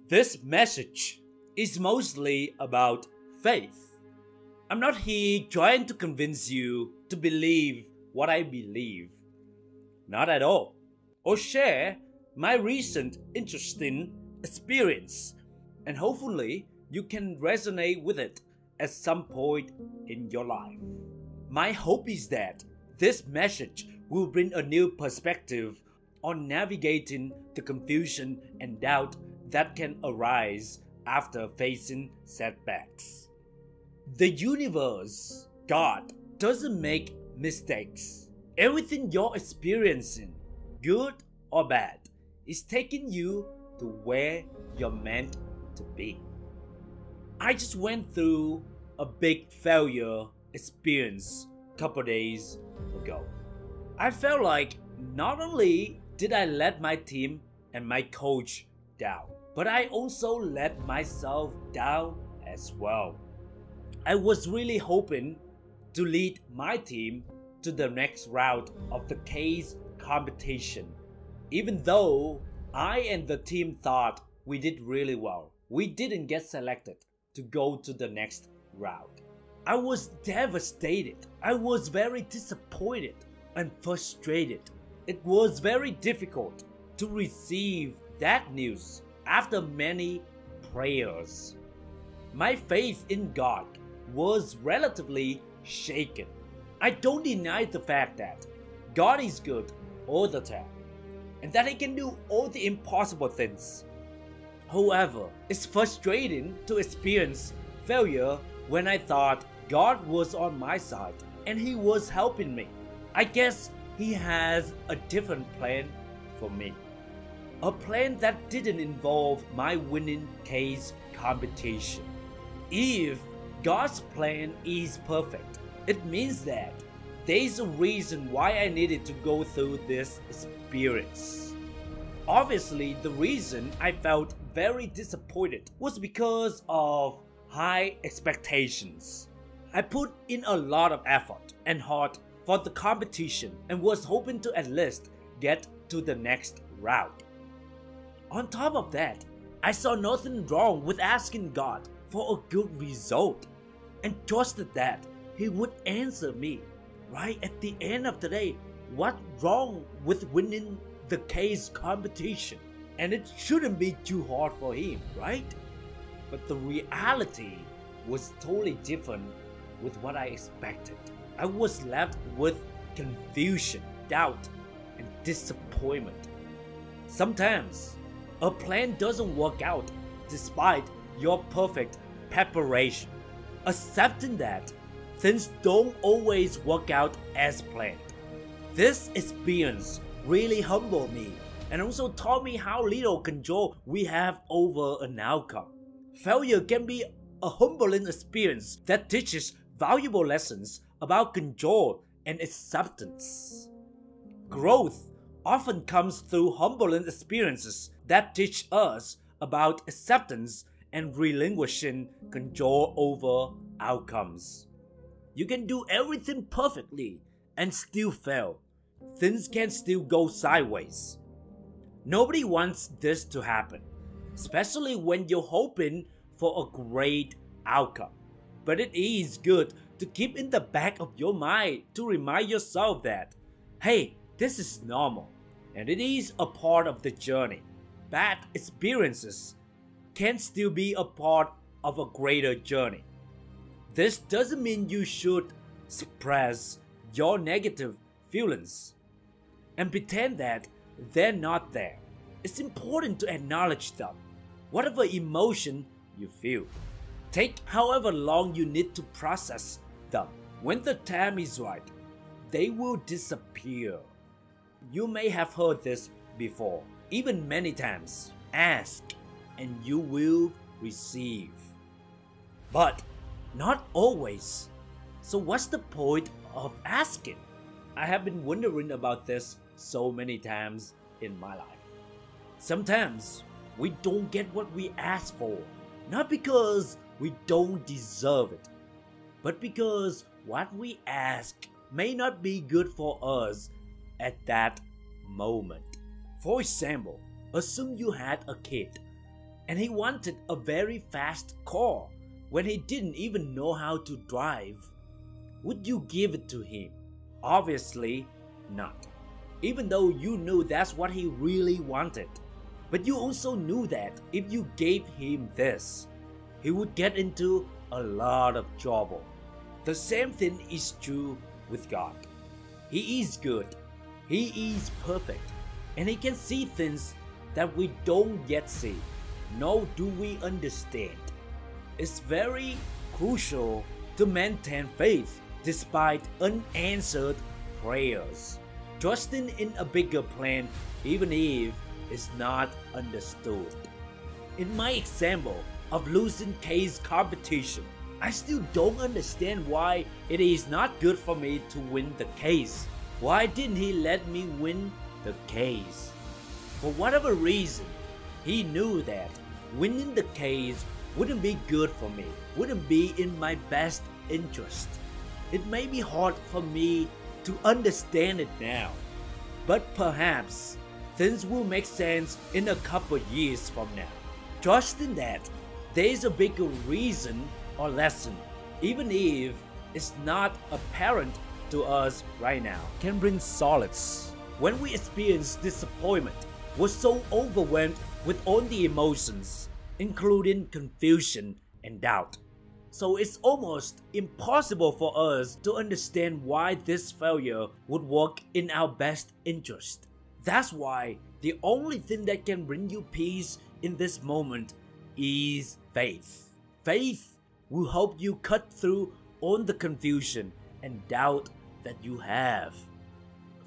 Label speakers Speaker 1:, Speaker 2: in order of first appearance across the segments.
Speaker 1: This message is mostly about faith. I'm not here trying to convince you to believe what I believe. Not at all. Or share my recent interesting experience, and hopefully you can resonate with it at some point in your life. My hope is that this message will bring a new perspective on navigating the confusion and doubt that can arise after facing setbacks. The universe, God, doesn't make mistakes. Everything you're experiencing, good or bad, is taking you to where you're meant to be. I just went through a big failure experience a couple days ago. I felt like not only did I let my team and my coach down, but I also let myself down as well. I was really hoping to lead my team to the next round of the case competition. Even though I and the team thought we did really well, we didn't get selected to go to the next round. I was devastated. I was very disappointed and frustrated. It was very difficult to receive that news after many prayers. My faith in God was relatively shaken. I don't deny the fact that God is good all the time and that He can do all the impossible things. However, it's frustrating to experience failure when I thought God was on my side and He was helping me. I guess He has a different plan for me. A plan that didn't involve my winning case competition. If God's plan is perfect, it means that there's a reason why I needed to go through this experience. Obviously, the reason I felt very disappointed was because of high expectations. I put in a lot of effort and heart for the competition and was hoping to at least get to the next round. On top of that, I saw nothing wrong with asking God for a good result and trusted that He would answer me. Right at the end of the day, what's wrong with winning the case competition? And it shouldn't be too hard for Him, right? But the reality was totally different with what I expected. I was left with confusion, doubt, and disappointment. Sometimes a plan doesn't work out despite your perfect preparation. Accepting that things don't always work out as planned. This experience really humbled me and also taught me how little control we have over an outcome. Failure can be a humbling experience that teaches valuable lessons about control and acceptance. Growth often comes through humbling experiences that teach us about acceptance and relinquishing control over outcomes. You can do everything perfectly and still fail. Things can still go sideways. Nobody wants this to happen, especially when you're hoping for a great outcome. But it is good to keep in the back of your mind to remind yourself that, hey, this is normal and it is a part of the journey. Bad experiences can still be a part of a greater journey. This doesn't mean you should suppress your negative feelings and pretend that they're not there. It's important to acknowledge them, whatever emotion you feel. Take however long you need to process them. When the time is right, they will disappear. You may have heard this before, even many times. Ask and you will receive. But not always. So what's the point of asking? I have been wondering about this so many times in my life. Sometimes we don't get what we ask for, not because we don't deserve it, but because what we ask may not be good for us at that moment. For example, assume you had a kid and he wanted a very fast car when he didn't even know how to drive. Would you give it to him? Obviously not, even though you knew that's what he really wanted. But you also knew that if you gave him this, he would get into a lot of trouble. The same thing is true with God. He is good, He is perfect, and He can see things that we don't yet see, nor do we understand. It's very crucial to maintain faith despite unanswered prayers, trusting in a bigger plan even if it's not understood. In my example of losing case competition, I still don't understand why it is not good for me to win the case. Why didn't He let me win the case? For whatever reason, He knew that winning the case wouldn't be good for me, wouldn't be in my best interest. It may be hard for me to understand it now, but perhaps things will make sense in a couple years from now. Trusting that there is a bigger reason or lesson, even if it's not apparent to us right now, can bring solace. When we experience disappointment, we're so overwhelmed with all the emotions, including confusion and doubt. So it's almost impossible for us to understand why this failure would work in our best interest. That's why the only thing that can bring you peace in this moment is faith. Faith will help you cut through all the confusion and doubt that you have.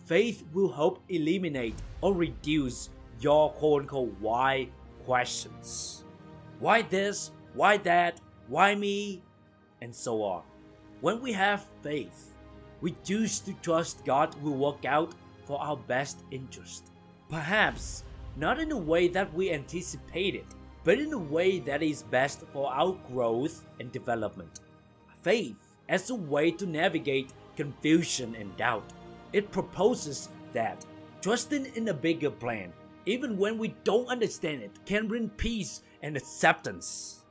Speaker 1: Faith will help eliminate or reduce your quote-unquote why questions. Why this? Why that? Why me? And so on. When we have faith, we choose to trust God will work out for our best interest. Perhaps not in a way that we anticipated, but in a way that is best for our growth and development. Faith as a way to navigate confusion and doubt. It proposes that trusting in a bigger plan, even when we don't understand it, can bring peace and acceptance.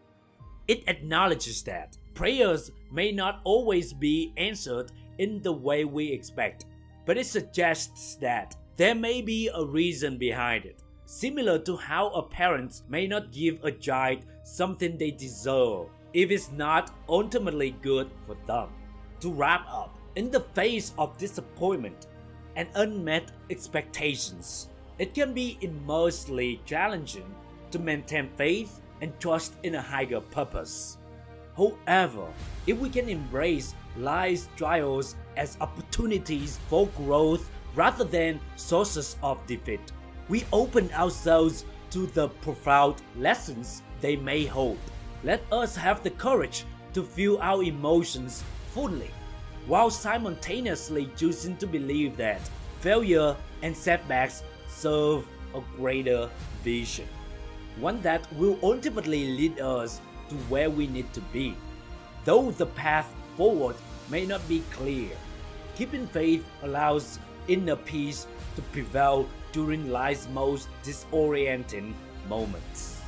Speaker 1: It acknowledges that prayers may not always be answered in the way we expect, but it suggests that there may be a reason behind it, similar to how a parent may not give a child something they deserve if it's not ultimately good for them. To wrap up, in the face of disappointment and unmet expectations, it can be immensely challenging to maintain faith and trust in a higher purpose. However, if we can embrace life's trials as opportunities for growth rather than sources of defeat, we open ourselves to the profound lessons they may hold. Let us have the courage to feel our emotions fully, while simultaneously choosing to believe that failure and setbacks serve a greater vision, one that will ultimately lead us to where we need to be. Though the path forward may not be clear, keeping faith allows inner peace to prevail during life's most disorienting moments.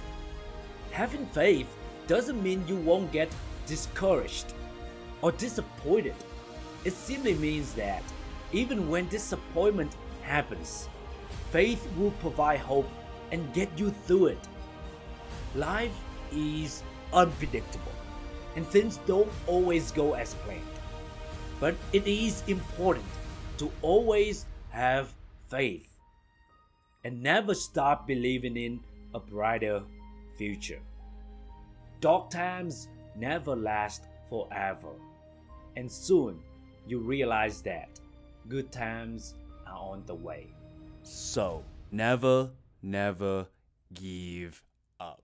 Speaker 1: Having faith doesn't mean you won't get discouraged or disappointed. It simply means that even when disappointment happens, faith will provide hope and get you through it. Life is unpredictable, and things don't always go as planned. But it is important to always have faith and never stop believing in a brighter future. Dark times never last forever, and soon you realize that good times are on the way. So never give up.